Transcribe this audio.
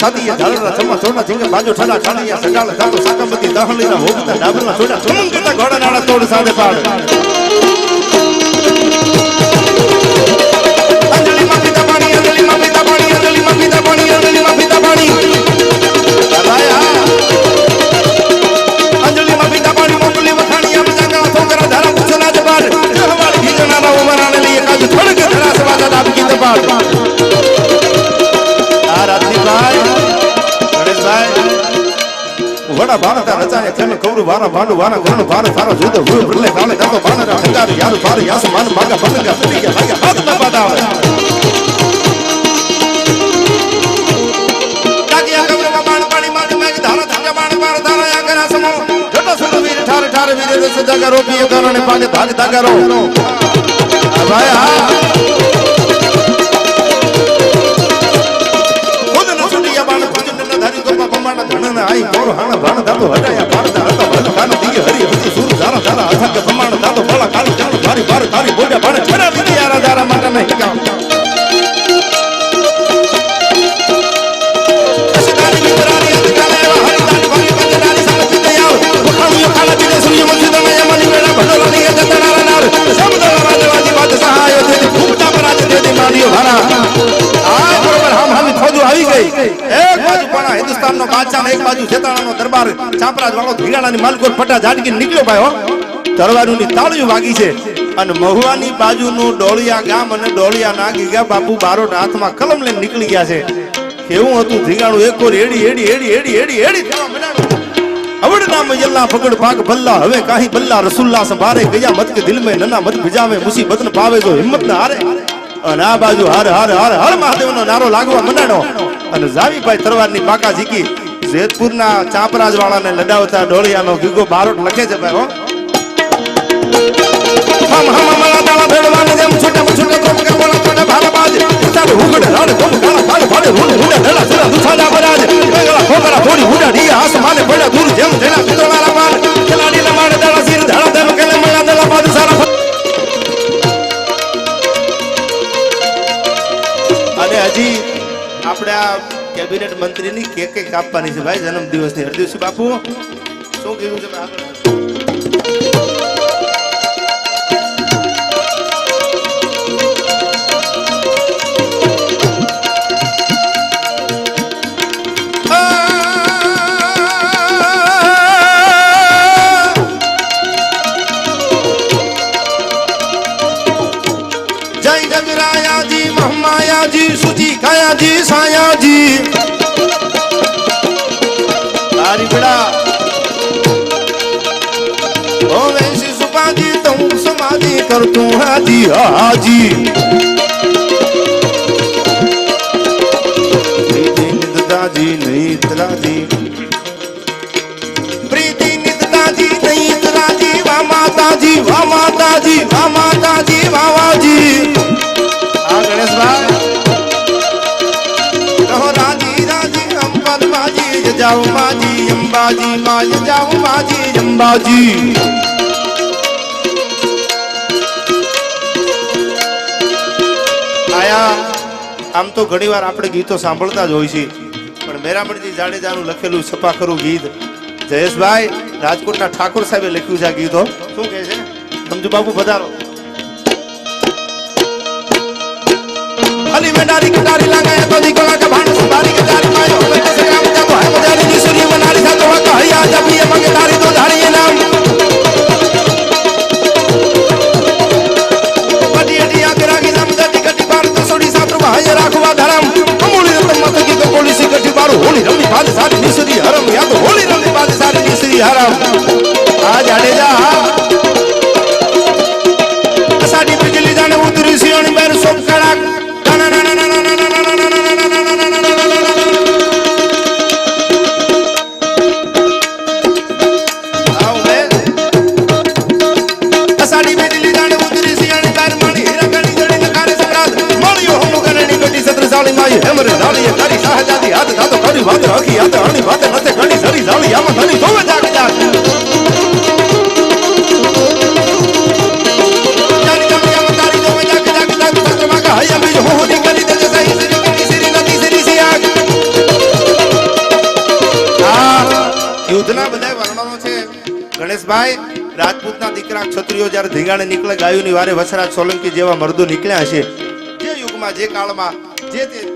સાદીયા ઝાલરા ચમા ચોડા જીંગે બાજો ઠડા ઠાડિયા સગાળ જાતો સાકમતી દહલીના હોગતા ડાબરના છોડા ચમન કરતા ઘોડા નાડા તોડ સાદે પાડ અંજલિ માં પીતા પાણી અંજલિ માં પીતા પાણી અંજલિ માં પીતા પાણી અંજલિ માં પીતા પાણી આયા અંજલિ માં પીતા પાણી મોકલી વખાણિયા બજાગા છોકરા ધારા પૂછના જબાર હવાળ ખીજના ઉમરાને લીએ કાજ થોડક ધરા સવાદા દાબ કી દબાડ આ રાત્રિભાઈ ગણેશભાઈ વડા ભારતા રચાય ખેલ કૌરવ વારા ભાંડુ વારા ગણ ભારત સારા જુદ ભૂ ભલે કાલે કાતો બાનરા હંકાર યાર ભાર યાસ માન માગા બંગા સડી ગયા ભાગ્યા હાથ ના પાડાવે કાગિયા કમરમાં બાણ પાણી માગ મેગ ધારા ધારા બાણ પાર ધારા યા કરા સમો જટો સુર વીર ઠાર ઠાર વીર રસ જગા રોપીએ કારણે પાગે ભાગ દાગરો આ ભાઈ હા આઈ કોર હાણ ભાણ દાતો હટાયા પાડતા હતા ભલ કાન દીએ હરી હરી સુર ધારા ધારા અથક પ્રમાણ દાતો ભલા કાળ ચાલ મારી બાર તારી બોડા ભાણે છડા દીધી યારા ધારા માટે નહીં કામ અસદાની વિતરાની અધકાલે હરિદાની ભારી બંદરાની સમજી દયાવ વખાણિયો કાલા બીને સૂર્ય મંજિદને યમની વેળા ભડોલાની જતનારા નાર સમદરા રાજવાજી બાદ સહાયો દે ફૂટા પરાજ દે મારીઓ ભારા આ બરોબર હામી ફોજો આવી ગઈ એક બાજુ પણ હિન્દુસ્તાનનો બાદશાહ ને એક બાજુ જેતાણાનો દરબાર ચાપરાજ વાળો ધીરાણાની માલકોર ફટા ઝાડકી નીકળ્યો ભાઈ હો તરવારુની તાળીઓ વાગી છે અને મહુવાની બાજુનું ડોળિયા ગામ અને ડોળિયા નાગી ગયા બાપુ બારોટ હાથમાં કલમ લઈને નીકળી ગયા છે કેવું હતું ધીગાણું એકોર એડી એડી એડી એડી એડી એડી થવા મંડાણું અવડ નામ યલ્લા પકડ પાક ભલ્લા હવે કાહી બલ્લા રસુલ્લા સંભારે ગયા મત કે દિલ में નના મત ભિજાવે મુસીબત ન પાવે જો હિંમત ન હારે અને આ બાજુ હર હર હર હર મહાદેવનો નારો લાગવા મંડાણો અને જાવીભાઈ તરવારની પાકા ઝીકી જેતપુરના ચાપરાજ વાળાને લડાવતા ડોળિયાનો ગીગો બારોટ લખે છે ભાઈ હો હમ હમ મલા દાળા ભેડવાને જેમ છોટા છોટા કોમ કે બોલા છોટા ભાલબાજ તારે હુગડ રાડ કોમ કાળા ભાડ ભાડે હુંડ હુંડ ઢેલા છોડા દુછાડા બરાજ વેગલા ખોકરા થોડી હુંડા ડી આસમાને પડ્યા દૂર જેમ જેના પિતોળા રમાન ખેલાડી ના માડે દાળા સિર ધાડા દેમ કેલે મલા દલા બાદ સારા અને હજી આપણે આ કેબિનેટ મંત્રીની કેક કાપવાની છે ભાઈ જન્મ દિવસની હરદિવસી બાપુ શું કીધું છે આગળ सुची खाया जी साया जी तारी बड़ा ओ वैसी सुपाजी तुम समाधि कर तू हाजी हाजी प्रीति निदाजी नहीं तराजी प्रीति निदाजी नहीं तराजी वा माताजी वा माताजी वा माताजी वावाजी आ गणेश भाई जाओ माजी अंबाजी माय जाओ माजी अंबाजी આયા આમ તો ઘણીવાર આપણે ગીતો સાંભળતા જ હોય છે પણ મેરામણજી જાડેજાનું લખેલું છપાખરું ગીત જયેશભાઈ રાજકોટના ઠાકોર સાહેબે લખ્યું છે આ ગીતો શું કહે છે સમજુ બાપુ પધારો અલી મેડારી કટારી લાગાય તો દીકરા કે ભાણ સુધારી કે તારી માયો બેટે સે કામ જાતો હે મજારી ની સુરી બનારી સાતો વાતો હૈયા જબ ये मगे तारी तो धारी नाम बड़ी अडिया करागी नाम दटी कटी बार तो सोडी सात्र भाई राखवा धरम अमूली तो मत की तो कोली सी कटी बार होली रमी बाद सारी निसरी हरम या तो होली रमी बाद सारी निसरी हरम आ जाडेजा साडी बिजली जाने उतरी सियोनी मेर सोप कड़क हमरे दाली तारी शाहजादी हाथ दातो खड़ी बात रखी हाथ आनी बात नते खड़ी सरी जाली आम धनी तोवे जाग जाग जानी जानी आम तारी तोवे जाग जाग जाग सत्रमा का हया भी होली करी दे सही सिरी करी सिरी नदी सिरी सियाग વર્ણનો છે ગણેશભાઈ રાજપૂતના દીકરા ક્ષત્રિયો જ્યારે ધીંગાણે નીકળે ગાયોની વારે વસરાજ સોલંકી જેવા મર્દો નીકળ્યા છે જે યુગમાં જે કાળમાં જે તે